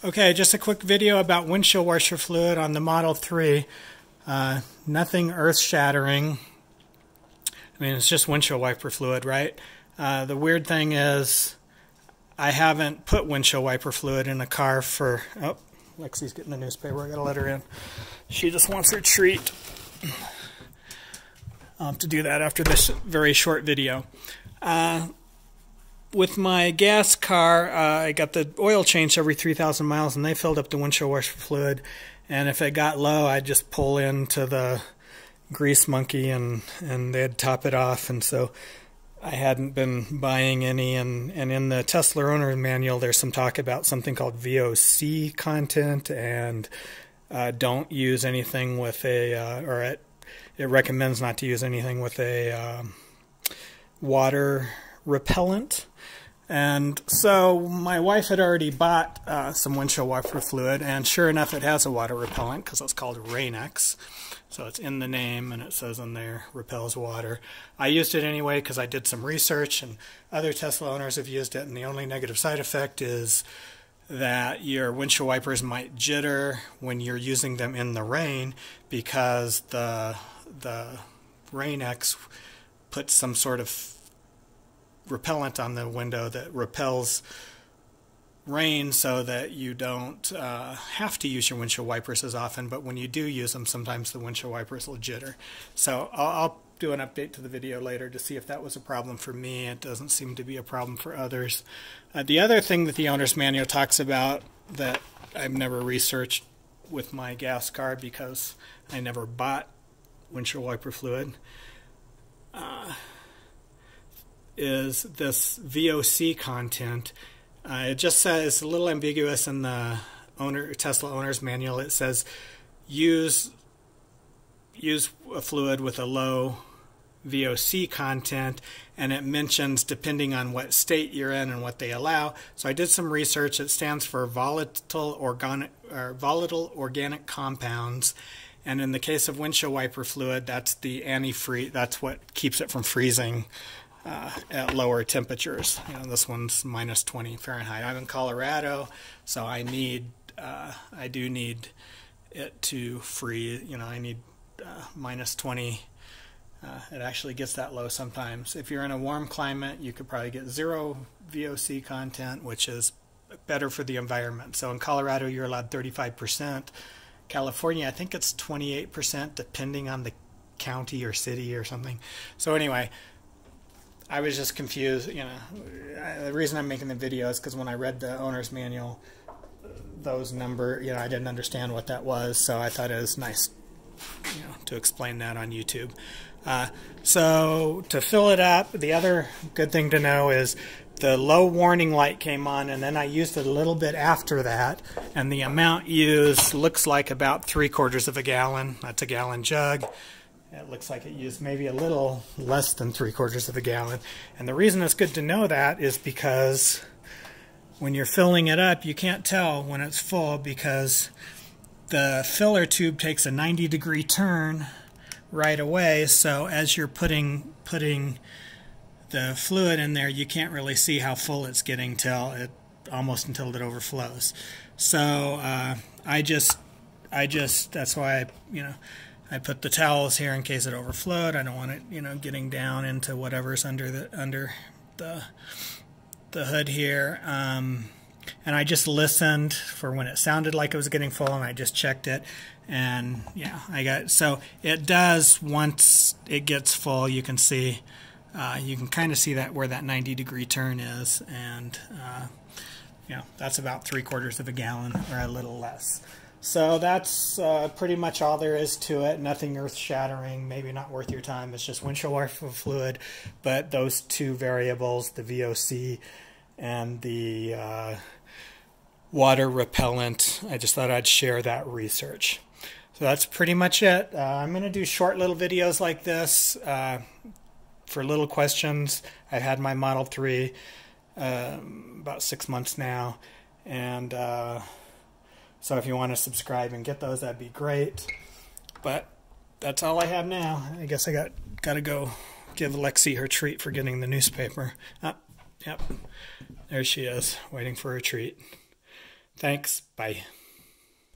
Okay, just a quick video about windshield washer fluid on the Model 3. Nothing earth-shattering. I mean, it's just windshield wiper fluid, right? The weird thing is I haven't put windshield wiper fluid in a car for... Oh, Lexi's getting the newspaper. I gotta let her in. She just wants her treat. I'll have to do that after this very short video. With my gas car, I got the oil changed every 3,000 miles, and they filled up the windshield washer fluid. And if it got low, I'd just pull into the grease monkey, and they'd top it off. And so I hadn't been buying any. And in the Tesla owner manual, there's some talk about something called VOC content, and don't use anything with a, it recommends not to use anything with a water repellent. And so my wife had already bought some windshield wiper fluid, and sure enough it has a water repellent because it's called Rain-X. So it's in the name, and it says in there, repels water. I used it anyway because I did some research, and other Tesla owners have used it, and the only negative side effect is that your windshield wipers might jitter when you're using them in the rain, because the Rain-X puts some sort of repellent on the window that repels rain so that you don't have to use your windshield wipers as often, but when you do use them, sometimes the windshield wipers will jitter. So I'll do an update to the video later to see if that was a problem for me. It doesn't seem to be a problem for others. The other thing that the owner's manual talks about that I've never researched with my gas car because I never bought windshield wiper fluid is this VOC content. It just says, it's a little ambiguous in the Tesla owner's manual. It says use a fluid with a low VOC content, and it mentions depending on what state you're in and what they allow. So I did some research. It stands for volatile organic compounds, and in the case of windshield wiper fluid, that's the antifreeze. That's what keeps it from freezing at lower temperatures. You know, this one's minus 20 Fahrenheit. I'm in Colorado, so I do need it to freeze. You know, I need minus 20. It actually gets that low sometimes. If you're in a warm climate, you could probably get 0 VOC content, which is better for the environment. So in Colorado, you're allowed 35%. California, I think it's 28%, depending on the county or city or something. So anyway, I was just confused. You know, the reason I'm making the video is because when I read the owner's manual, those numbers, you know, I didn't understand what that was, so I thought it was nice, you know, to explain that on YouTube. So to fill it up, the other good thing to know is the low warning light came on, and then I used it a little bit after that, and the amount used looks like about 3/4 of a gallon. That's a gallon jug. It looks like it used maybe a little less than 3/4 of a gallon. And the reason it's good to know that is because when you're filling it up, you can't tell when it's full because the filler tube takes a 90-degree turn right away. So as you're putting the fluid in there, you can't really see how full it's getting almost until it overflows. So that's why I put the towels here in case it overflowed. I don't want it, you know, getting down into whatever's under the hood here. And I just listened for when it sounded like it was getting full, and I just checked it. And yeah, so it does, once it gets full, you can see, you can kind of see that where that 90-degree turn is, and that's about 3/4 of a gallon or a little less. So that's pretty much all there is to it. Nothing earth-shattering, maybe not worth your time. It's just windshield wiper fluid, but those two variables, the VOC and the water repellent, I just thought I'd share that research. So that's pretty much it. I'm going to do short little videos like this for little questions. I've had my Model 3 about 6 months now, and so if you want to subscribe and get those, that'd be great. But that's all I have now. I guess I got to go give Lexi her treat for getting the newspaper. Yep, there she is, waiting for her treat. Thanks. Bye.